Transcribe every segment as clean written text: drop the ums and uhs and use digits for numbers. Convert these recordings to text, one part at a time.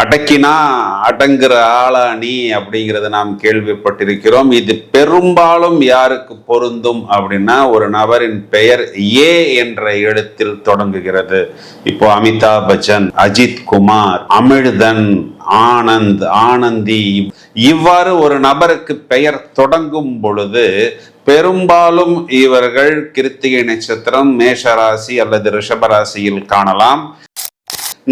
அடக்கினா அடங்குற ஆளா நீ அப்படிங்கிறது நாம் கேள்விப்பட்டிருக்கிறோம். இது பெரும்பாலும் யாருக்கு பொருந்தும் அப்படின்னா, ஒரு நபரின் பெயர் ஏ என்ற எழுத்தில் தொடங்குகிறது. இப்போ அமிதாப் பச்சன், அஜித் குமார், அமிழ்தன், ஆனந்த், ஆனந்தி, இவ்வாறு ஒரு நபருக்கு பெயர் தொடங்கும் பொழுது பெரும்பாலும் இவர்கள் கிருத்திகை நட்சத்திரம், மேஷராசி அல்லது ரிஷபராசியில் காணலாம்.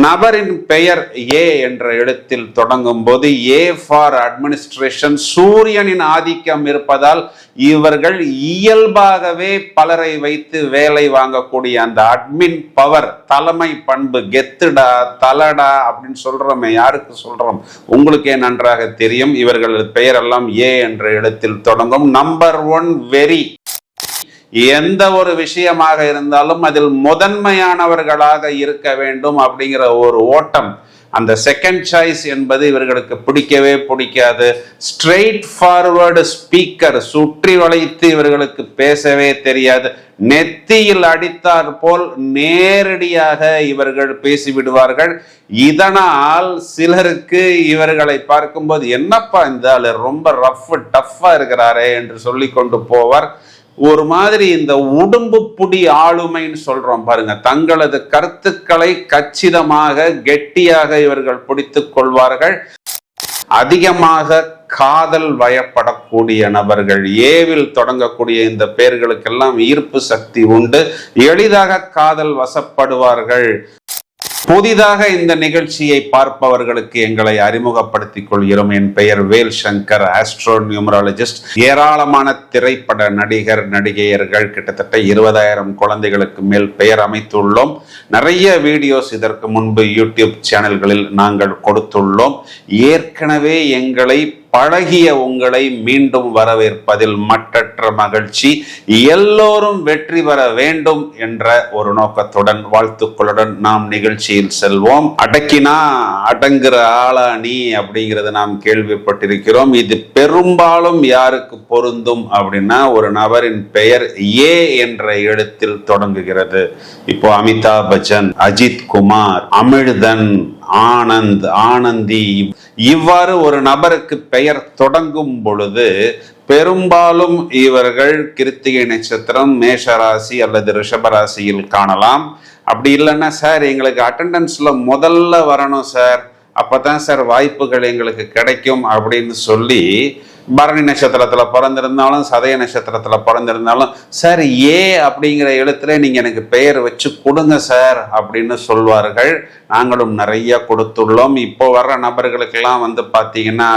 நபரின் பெயர் ஏ என்ற எழுத்தில் தொடங்கும் போது ஏ ஃபார் அட்மினிஸ்ட்ரேஷன், சூரியனின் ஆதிக்கம் இருப்பதால் இவர்கள் இயல்பாகவே பலரை வைத்து வேலை வாங்கக்கூடிய அந்த அட்மின் பவர், தலைமை பண்பு, கெத்துடா தலடா அப்படின்னு சொல்றோமே, யாருக்கு சொல்றோம்? உங்களுக்கே நன்றாக தெரியும். இவர்கள் பெயரெல்லாம் ஏ என்ற எழுத்தில் தொடங்கும். Number 1 very. எந்த ஒரு விஷயமாக இருந்தாலும் அதில் முதன்மையானவர்களாக இருக்க வேண்டும் அப்படிங்கிற ஒரு ஓட்டம், அந்த செகண்ட் சாய்ஸ் என்பது இவர்களுக்கு பிடிக்கவே பிடிக்காது. ஸ்ட்ரெயிட் ஃபார்வர்டு ஸ்பீக்கர், சுற்றி வளைத்து இவர்களுக்கு பேசவே தெரியாது. நெத்தியில் அடித்தார் போல் நேரடியாக இவர்கள் பேசிவிடுவார்கள். இதனால் சிலருக்கு இவர்களை பார்க்கும்போது, என்னப்பா இந்த ஆளு ரொம்ப ரஃப் டஃப்பா இருக்கிறாரே என்று சொல்லி கொண்டு போவார். ஒரு மாதிரி இந்த உடும்பு புடி ஆளுமைன்னு சொல்றோம் பாருங்க, தங்களது கருத்துக்களை கச்சிதமாக கெட்டியாக இவர்கள் பிடித்துக் கொள்வார்கள். அதிகமாக காதல் வயப்படக்கூடிய நபர்கள், ஏவில் தொடங்கக்கூடிய இந்த பெயர்களுக்கெல்லாம் ஈர்ப்பு சக்தி உண்டு. எளிதாக காதல் வசப்படுவார்கள். புதிதாக இந்த நிகழ்ச்சியை பார்ப்பவர்களுக்கு எங்களை அறிமுகப்படுத்திக் கொள்கிறோம். என் பெயர் வேல் சங்கர், ஆஸ்ட்ரோ நியூமராலஜிஸ்ட். ஏராளமான திரைப்பட நடிகர் நடிகையர்கள், கிட்டத்தட்ட 20,000 குழந்தைகளுக்கு மேல் பெயர் அமைத்துள்ளோம். நிறைய வீடியோஸ் இதற்கு முன்பு யூடியூப் சேனல்களில் நாங்கள் கொடுத்துள்ளோம். ஏற்கனவே எங்களை பழகிய உங்களை மீண்டும் வரவேற்பதில் மற்றற்ற மகிழ்ச்சி. எல்லோரும் வெற்றி பெற வேண்டும் என்ற ஒரு நோக்கத்துடன், வாழ்த்துக்களுடன் நாம் நிகழ்ச்சியில் செல்வோம். அடக்கினா அடங்குற ஆளா நீ அப்படிங்கிறது நாம் கேள்விப்பட்டிருக்கிறோம். இது பெரும்பாலும் யாருக்கு பொருந்தும் அப்படின்னா, ஒரு நபரின் பெயர் ஏ என்ற எழுத்தில் தொடங்குகிறது. இப்போ அமிதாப் பச்சன், அஜித் குமார், அமிழ்தன், ஆனந்த், ஆனந்தி, இவ்வாறு ஒரு நபருக்கு பெயர் தொடங்கும் பொழுது பெரும்பாலும் இவர்கள் கிருத்திகை நட்சத்திரம், மேஷராசி அல்லது ரிஷபராசியில் காணலாம். அப்படி இல்லைன்னா, சார் எங்களுக்கு அட்டெண்டன்ஸ்ல முதல்ல வரணும் சார், அப்பதான் சார் வாய்ப்புகள் எங்களுக்கு கிடைக்கும் அப்படின்னு சொல்லி பரணி நட்சத்திரத்துல பிறந்திருந்தாலும் சதய நட்சத்திரத்துல பிறந்திருந்தாலும், சார் ஏ அப்படிங்கிற எழுத்துல நீங்க எனக்கு பெயர் வச்சு கொடுங்க சார் அப்படின்னு சொல்வார்கள். நாங்களும் நிறைய கொடுத்துள்ளோம். இப்போ வர்ற நபர்களுக்கெல்லாம் பாத்தீங்கன்னா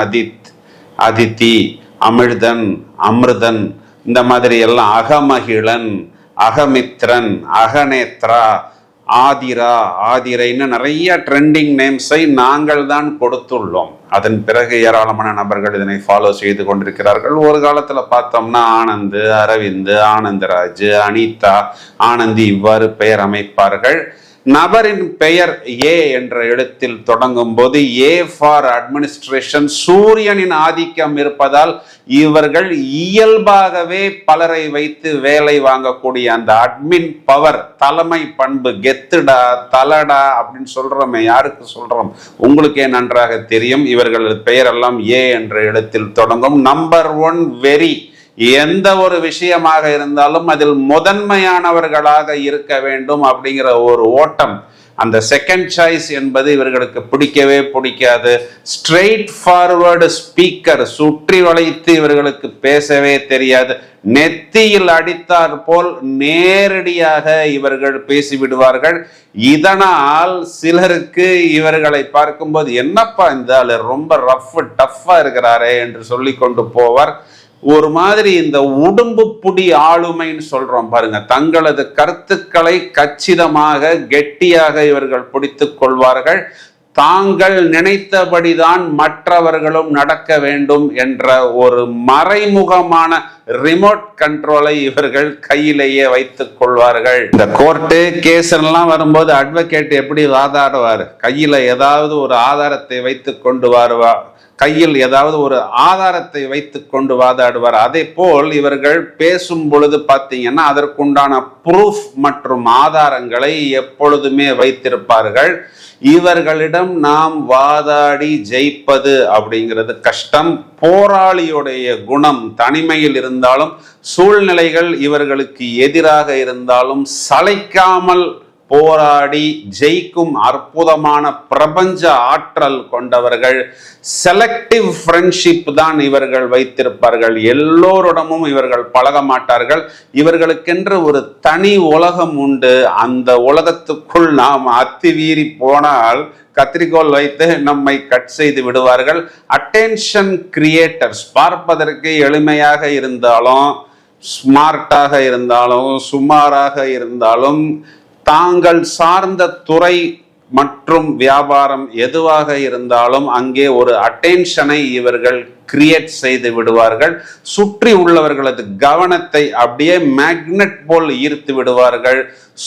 அதித்தி, அமிழ்தன், அமிர்தன், இந்த மாதிரி எல்லாம், அகமகிழன், அகமித்ரன், அகநேத்ரா, ஆதிரா, ஆதிரைன்னு நிறைய ட்ரெண்டிங் நேம்ஸை நாங்கள் தான் கொடுத்துள்ளோம். அதன் பிறகு ஏராளமான நபர்கள் இதனை ஃபாலோ செய்து கொண்டிருக்கிறார்கள். ஒரு காலத்துல பார்த்தோம்னா ஆனந்த், அரவிந்த், ஆனந்தராஜ், அனிதா, ஆனந்தி, இவ்வாறு பெயர் அமைப்பார்கள். நபரின் பெயர் ஏ என்ற எழுத்தில் தொடங்கும் போது ஏ ஃபார் அட்மினிஸ்ட்ரேஷன், சூரியனின் ஆதிக்கம் இருப்பதால் இவர்கள் இயல்பாகவே பலரை வைத்து வேலை வாங்கக்கூடிய அந்த அட்மின் பவர், தலைமை பண்பு, கெத்துடா தலடா அப்படின்னு சொல்றோமே, யாருக்கு சொல்றோம்? உங்களுக்கே நன்றாக தெரியும். இவர்கள் பெயரெல்லாம் ஏ என்ற எழுத்தில் தொடங்கும். Number 1 very. எந்த ஒரு விஷயமாக இருந்தாலும் அதில் முதன்மையானவர்களாக இருக்க வேண்டும் அப்படிங்கிற ஒரு ஓட்டம், அந்த செகண்ட் சாய்ஸ் என்பது இவர்களுக்கு பிடிக்கவே பிடிக்காது. ஸ்ட்ரெயிட் ஃபார்வர்டு ஸ்பீக்கர், சுற்றி வளைத்து இவர்களுக்கு பேசவே தெரியாது. நெத்தியில் அடித்தார் போல் நேரடியாக இவர்கள் பேசிவிடுவார்கள். இதனால் சிலருக்கு இவர்களை பார்க்கும்போது, என்னப்பா இந்த ஆளு ரொம்ப ரஃப் டஃப்பா இருக்கிறாரே என்று சொல்லி கொண்டு போவார். ஒரு மாதிரி இந்த உடும்பு புடி ஆளுமைன்னு சொல்றோம் பாருங்க, தங்களது கருத்துக்களை கச்சிதமாக கெட்டியாக இவர்கள் பிடித்துக் கொள்வார்கள். தாங்கள் நினைத்தபடிதான் மற்றவர்களும் நடக்க வேண்டும் என்ற ஒரு மறைமுகமான ரிமோட் கண்ட்ரோலை இவர்கள் கையிலேயே வைத்துக் கொள்வார்கள். இந்த கோர்ட்டு கேஸ் எல்லாம் வரும்போது அட்வொகேட் எப்படி வாதாடுவார்? கையில ஏதாவது ஒரு ஆதாரத்தை வைத்து கொண்டு கையில் ஏதாவது ஒரு ஆதாரத்தை வைத்து கொண்டு வாதாடுவார். அதே போல் இவர்கள் பேசும் பொழுது பார்த்தீங்கன்னா அதற்குண்டான ப்ரூஃப் மற்றும் ஆதாரங்களை எப்பொழுதுமே வைத்திருப்பார்கள். இவர்களிடம் நாம் வாதாடி ஜெயிப்பது அப்படிங்கிறது கஷ்டம். போராளியுடைய குணம் தனிமையில் இருந்தாலும் சூழ்நிலைகள் இவர்களுக்கு எதிராக இருந்தாலும் சளைக்காமல் போராடி ஜெயிக்கும் அற்புதமான பிரபஞ்ச ஆற்றல் கொண்டவர்கள். செலக்டிவ் ஃப்ரெண்ட்ஷிப் தான் இவர்கள் வைத்திருப்பார்கள். எல்லோரிடமும் இவர்கள் பழக மாட்டார்கள். இவர்களுக்கென்று ஒரு தனி உலகம் உண்டு. அந்த உலகத்துக்குள் நாம் அத்துமீறி போனால் கத்திரிக்கோள் வைத்து நம்மை கட் செய்து விடுவார்கள். அட்டென்ஷன் கிரியேட்டர்ஸ், பார்ப்பதற்கு எளிமையாக இருந்தாலும் ஸ்மார்ட்டாக இருந்தாலும் சுமாராக இருந்தாலும் தாங்கள் சார்ந்த துறை மற்றும் வியாபாரம் எதுவாக இருந்தாலும் அங்கே ஒரு அட்டென்ஷனை இவர்கள் கிரியேட் செய்து விடுவார்கள். சுற்றி உள்ளவர்களது கவனத்தை அப்படியே மேக்னெட் போல் ஈர்த்து விடுவார்கள்.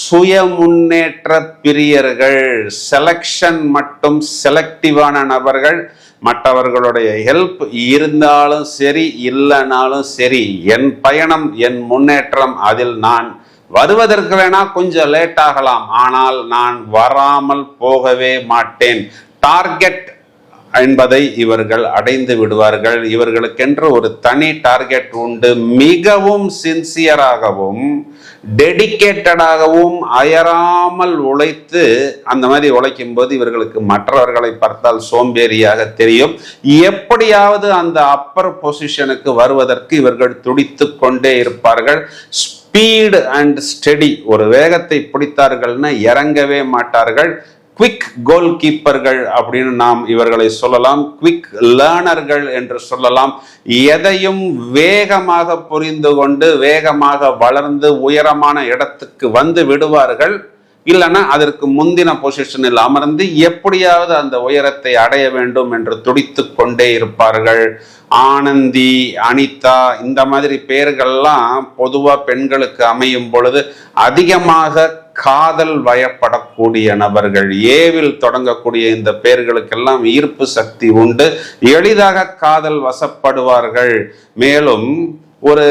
சுய முன்னேற்ற பிரியர்கள், செலக்ஷன் மற்றும் செலக்டிவான நபர்கள். மற்றவர்களுடைய ஹெல்ப் இருந்தாலும் சரி இல்லைனாலும் சரி, என் பயணம் என் முன்னேற்றம், அதில் நான் வருவதற்கு வேணா கொஞ்சம் லேட் ஆகலாம், ஆனால் நான் வராமல் போகவே மாட்டேன். டார்கெட் என்பதை இவர்கள் அடைந்து விடுவார்கள். இவர்களுக்கென்று ஒரு தனி டார்கெட் உண்டு. மிகவும் சின்சியராகவும் டெடிகேட்டடாகவும் அயராமல் உழைத்து, அந்த மாதிரி உழைக்கும் போது இவர்களுக்கு மற்றவர்களை பார்த்தால் சோம்பேறியாக தெரியும். எப்படியாவது அந்த அப்பர் பொசிஷனுக்கு வருவதற்கு இவர்கள் துடித்து கொண்டே இருப்பார்கள். ஸ்பீடு அண்ட் ஸ்டெடி, ஒரு வேகத்தை பிடித்தார்கள்னா இறங்கவே மாட்டார்கள். குவிக் கோல் கீப்பர்கள் அப்படின்னு நாம் இவர்களை சொல்லலாம். குவிக் லேர்னர்கள் என்று சொல்லலாம். எதையும் வேகமாக புரிந்து கொண்டு வேகமாக வளர்ந்து உயரமான இடத்துக்கு வந்து விடுவார்கள். இல்லைன்னா அதற்கு முந்தின பொசிஷனில் அமர்ந்து எப்படியாவது அந்த உயரத்தை அடைய வேண்டும் என்று துடித்து கொண்டே இருப்பார்கள். ஆனந்தி, அனிதா, இந்த மாதிரி பெயர்கள்லாம் பொதுவா பெண்களுக்கு அமையும் பொழுது அதிகமாக காதல் வயப்படக்கூடிய நபர்கள். ஏவில் தொடங்கக்கூடிய இந்த பெயர்களுக்கெல்லாம் ஈர்ப்பு சக்தி உண்டு. எளிதாக காதல் வசப்படுவார்கள். மேலும் ஒரு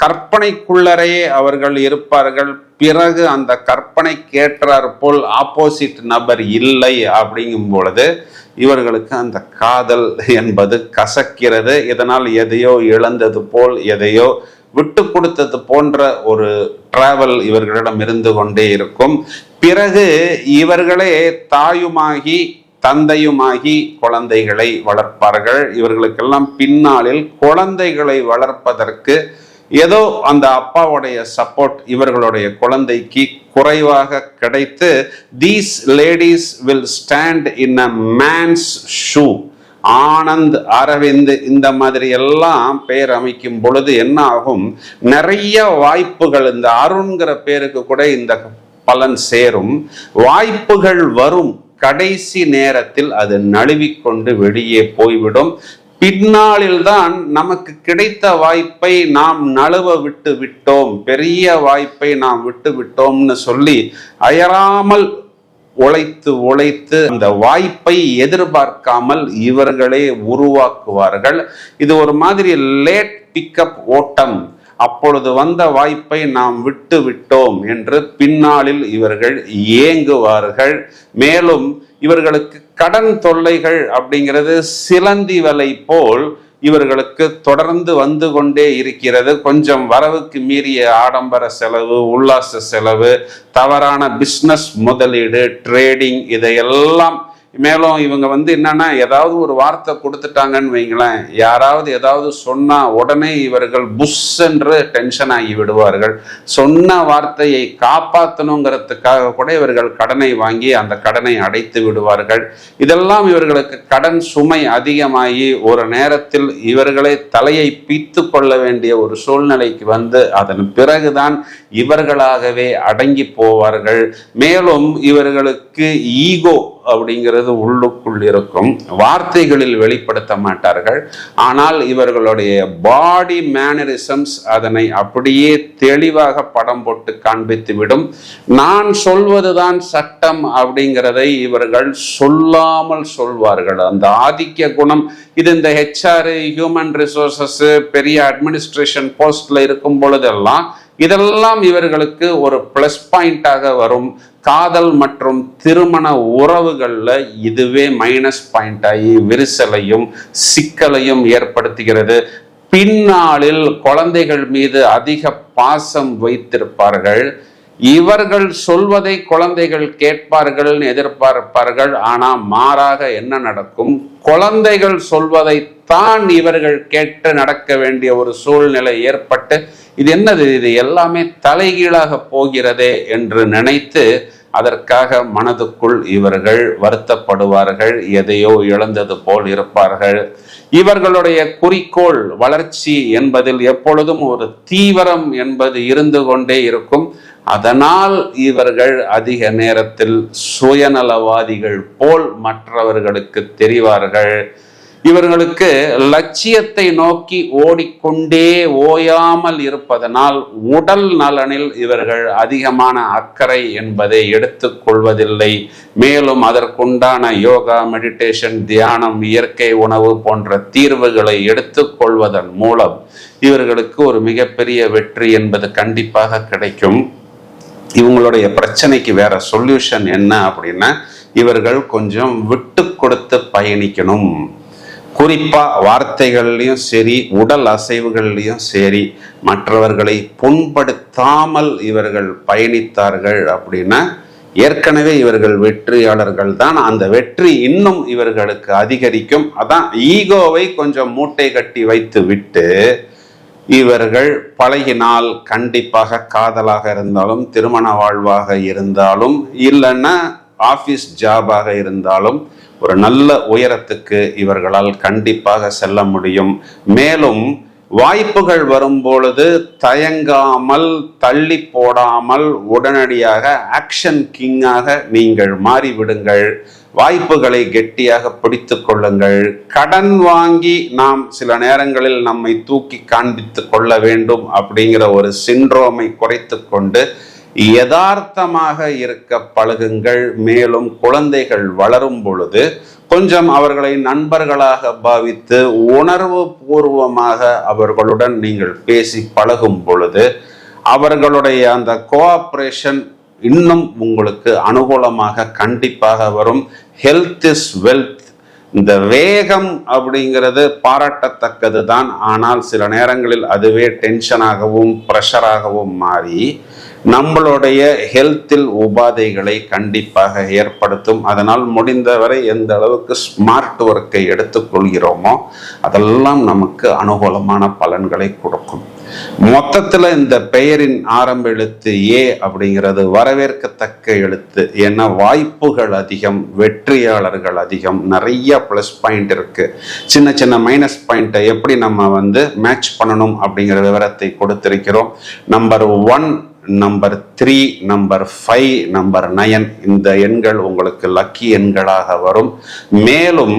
கற்பனைக்குள்ளரே அவர்கள் இருப்பார்கள். பிறகு அந்த கற்பனைக்கேற்றார் போல் ஆப்போசிட் நபர் இல்லை அப்படிங்கும் பொழுது இவர்களுக்கு அந்த காதல் என்பது கசக்கிறது. இதனால் எதையோ இழந்தது போல், எதையோ விட்டு கொடுத்தது போன்ற ஒரு டிராவல் இவர்களிடம் இருந்து கொண்டே இருக்கும். பிறகு இவர்களே தாயுமாகி தந்தையுமாகி குழந்தைகளை வளர்ப்பார்கள். இவர்களுக்கெல்லாம் பின்னாளில் குழந்தைகளை வளர்ப்பதற்கு ஏதோ அந்த அப்பாவுடைய சப்போர்ட் இவர்களுடைய குழந்தைக்கு குறைவாக கிடைத்து, these ladies will stand in a man's shoe. Anand, Arvind, இந்த மாதிரி எல்லாம் பெயர் அமைக்கும் பொழுது என்ன ஆகும், நிறைய வாய்ப்புகள், இந்த அருண்கிற பேருக்கு கூட இந்த பலன் சேரும். வாய்ப்புகள் வரும், கடைசி நேரத்தில் அது நழுவிக்கொண்டு வெளியே போய்விடும். பின்னாளில் தான் நமக்கு கிடைத்த வாய்ப்பை நாம் நழுவ விட்டு விட்டோம், பெரிய வாய்ப்பை நாம் விட்டு விட்டோம்னு சொல்லி அயராமல் உழைத்து அந்த வாய்ப்பை எதிர்பார்க்காமல் இவர்களே உருவாக்குவார்கள். இது ஒரு மாதிரி லேட் பிக்கப் ஓட்டம். அப்பொழுது வந்த வாய்ப்பை நாம் விட்டு விட்டோம் என்று பின்னாளில் இவர்கள் ஏங்குவார்கள். மேலும் இவர்களுக்கு கடன் தொல்லைகள் அப்படிங்கிறது சிலந்தி வலை போல் இவர்களுக்கு தொடர்ந்து வந்து கொண்டே இருக்கிறது. கொஞ்சம் வரவுக்கு மீறிய ஆடம்பர செலவு, உல்லாச செலவு, தவறான பிஸ்னஸ் முதலீடு, ட்ரேடிங், இதையெல்லாம். மேலும் இவங்க என்னன்னா, ஏதாவது ஒரு வார்த்தை கொடுத்துட்டாங்கன்னு வைங்களேன், யாராவது ஏதாவது சொன்னா உடனே இவர்கள் புஷ் என்று டென்ஷன் ஆகி விடுவார்கள். சொன்ன வார்த்தையை காப்பாற்றணுங்கிறதுக்காக கூட இவர்கள் கடனை வாங்கி அந்த கடனை அடைத்து விடுவார்கள். இதெல்லாம் இவர்களுக்கு கடன் சுமை அதிகமாகி ஒரு நேரத்தில் இவர்களே தலையை பீத்து கொள்ள வேண்டிய ஒரு சூழ்நிலைக்கு வந்து அதன் பிறகுதான் இவர்களாகவே அடங்கி போவார்கள். மேலும் இவர்களுக்கு ஈகோ அப்படிங்கிறது உள்ளுக்குள் இருக்கும், வார்த்தைகளில் வெளிப்படுத்த மாட்டார்கள். ஆனால் இவர்களுடைய பாடி மேனரிசம்ஸ் அதனை அப்படியே தெளிவாக படம் போட்டு காண்பித்து விடும். நான் சொல்வதுதான் சட்டம் அப்படிங்கிறதை இவர்கள் சொல்லாமல் சொல்வார்கள். அந்த ஆதிக்க குணம் இது இந்த HR, ஹியூமன் ரிசோர்சஸ், பெரிய அட்மினிஸ்ட்ரேஷன் போஸ்ட்ல இருக்கும் பொழுதெல்லாம் இதெல்லாம் இவர்களுக்கு ஒரு பிளஸ் பாயிண்டாக வரும். காதல் மற்றும் திருமண உறவுகள்ல இதுவே மைனஸ் பாயிண்ட் ஆகி விரிசலையும் சிக்கலையும் ஏற்படுத்துகிறது. பின்னாளில் குழந்தைகள் மீது அதிக பாசம் வைத்திருப்பார்கள். இவர்கள் சொல்வதை குழந்தைகள் கேட்பார்கள் எதிர்பார்ப்பார்கள். ஆனா மாறாக என்ன நடக்கும்? குழந்தைகள் சொல்வதை தான் இவர்கள் கேட்டு நடக்க வேண்டிய ஒரு சூழ்நிலை ஏற்பட்டு இது என்னது, இது எல்லாமே தலைகீழாக போகிறதே என்று நினைத்து அதற்காக மனதுக்குள் இவர்கள் வருத்தப்படுவார்கள். எதையோ இழந்தது போல் இருப்பார்கள். இவர்களுடைய குறிக்கோள் வளர்ச்சி என்பதில் எப்பொழுதும் ஒரு தீவிரம் என்பது இருந்து கொண்டே இருக்கும். அதனால் இவர்கள் அதிக நேரத்தில் சுயநலவாதிகள் போல் மற்றவர்களுக்கு தெரிவார்கள். இவர்களுக்கு லட்சியத்தை நோக்கி ஓடிக்கொண்டே ஓயாமல் இருப்பதனால் உடல் நலனில் இவர்கள் அதிகமான அக்கறை என்பதை எடுத்துக் கொள்வதில்லை. மேலும் அதற்குண்டான யோகா, மெடிடேஷன், தியானம், இயற்கை உணவு போன்ற தீர்வுகளை எடுத்துக்கொள்வதன் மூலம் இவர்களுக்கு ஒரு மிகப்பெரிய வெற்றி என்பது கண்டிப்பாக கிடைக்கும். இவங்களுடைய பிரச்சனைக்கு வேற சொல்யூஷன் என்ன அப்படின்னா, இவர்கள் கொஞ்சம் விட்டு கொடுத்து பயணிக்கணும். குறிப்பா வார்த்தைகள்லையும் சரி, உடல் அசைவுகள்லையும் சரி, மற்றவர்களை புண்படுத்தாமல் இவர்கள் பயணித்தார்கள் அப்படின்னா ஏற்கனவே இவர்கள் வெற்றியாளர்கள் தான். அந்த வெற்றி இன்னும் இவர்களுக்கு அதிகரிக்கும். அதான் ஈகோவை கொஞ்சம் மூட்டை கட்டி வைத்து விட்டு இவர்கள் பழகினால் கண்டிப்பாக காதலாக இருந்தாலும், திருமண வாழ்வாக இருந்தாலும், இல்லைன்னா ஆபீஸ் ஜாபாக இருந்தாலும் ஒரு நல்ல உயரத்துக்கு இவர்களால் கண்டிப்பாக செல்ல முடியும். மேலும் வாய்ப்புகள் வரும்பொழுது தயங்காமல், தள்ளி போடாமல் உடனடியாக ஆக்ஷன் கிங்காக நீங்கள் மாறிவிடுங்கள். வாய்ப்புகளை கெட்டியாக பிடித்து கொள்ளுங்கள். கடன் வாங்கி நாம் சில நேரங்களில் நம்மை தூக்கி காண்பித்து கொள்ள வேண்டும் அப்படிங்கிற ஒரு சிண்ட்ரோமை குறைத்து கொண்டு யதார்த்தமாக இருக்க பழகுங்கள். மேலும் குழந்தைகள் வளரும் பொழுது கொஞ்சம் அவர்களை நண்பர்களாக பாவித்து உணர்வு பூர்வமாக அவர்களுடன் நீங்கள் பேசி பழகும் பொழுது அவர்களுடைய அந்த கோஆபரேஷன் இன்னும் உங்களுக்கு அனுகூலமாக கண்டிப்பாக வரும். Health is wealth. இந்த வேகம் அப்படிங்கிறது பாராட்டத்தக்கது தான். ஆனால் சில நேரங்களில் அதுவே டென்ஷனாகவும் ப்ரெஷராகவும் மாறி நம்மளுடைய ஹெல்த்தில் உபாதைகளை கண்டிப்பாக ஏற்படுத்தும். அதனால் முடிந்தவரை எந்த அளவுக்கு ஸ்மார்ட் ஒர்க்கை எடுத்துக்கொள்கிறோமோ அதெல்லாம் நமக்கு அனுகூலமான பலன்களை கொடுக்கும். மொத்தத்தில் இந்த பெயரின் ஆரம்ப எழுத்து ஏ அப்படிங்கிறது வரவேற்கத்தக்க எழுத்து. ஏன்னா வாய்ப்புகள் அதிகம், வெற்றியாளர்கள் அதிகம், நிறைய ப்ளஸ் பாயிண்ட் இருக்கு. சின்ன சின்ன மைனஸ் பாயிண்ட்டை எப்படி நம்ம மேட்ச் பண்ணணும் அப்படிங்கிற விவரத்தை கொடுத்திருக்கிறோம். நம்பர் 1, நம்பர் 3, நம்பர் 5, நம்பர் 9 இந்த எண்கள் உங்களுக்கு லக்கி எண்களாக வரும். மேலும்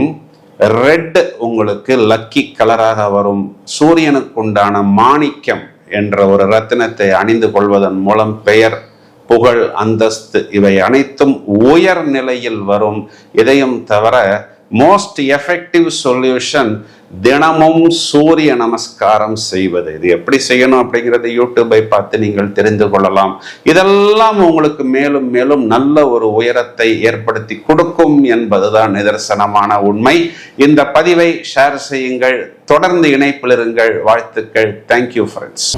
ரெட் உங்களுக்கு லக்கி கலராக வரும். சூரியனுக்கு உண்டான மாணிக்கம் என்ற ஒரு ரத்தினத்தை அணிந்து கொள்வதன் மூலம் பெயர், புகழ், அந்தஸ்து இவை அனைத்தும் உயர் நிலையில் வரும். இதையும் தவிர மோஸ்ட் எஃபெக்டிவ் சொல்யூஷன் தினமும் சூரிய நமஸ்காரம் செய்வது. இது எப்படி செய்யணும் அப்படிங்கிறது யூடியூபை பார்த்து நீங்கள் தெரிந்து கொள்ளலாம். இதெல்லாம் உங்களுக்கு மேலும் மேலும் நல்ல ஒரு உயரத்தை ஏற்படுத்தி கொடுக்கும் என்பதுதான் நிதர்சனமான உண்மை. இந்த பதிவை ஷேர் செய்யுங்கள். தொடர்ந்து இணைப்பில் இருங்கள். வாழ்த்துக்கள். Thank you friends.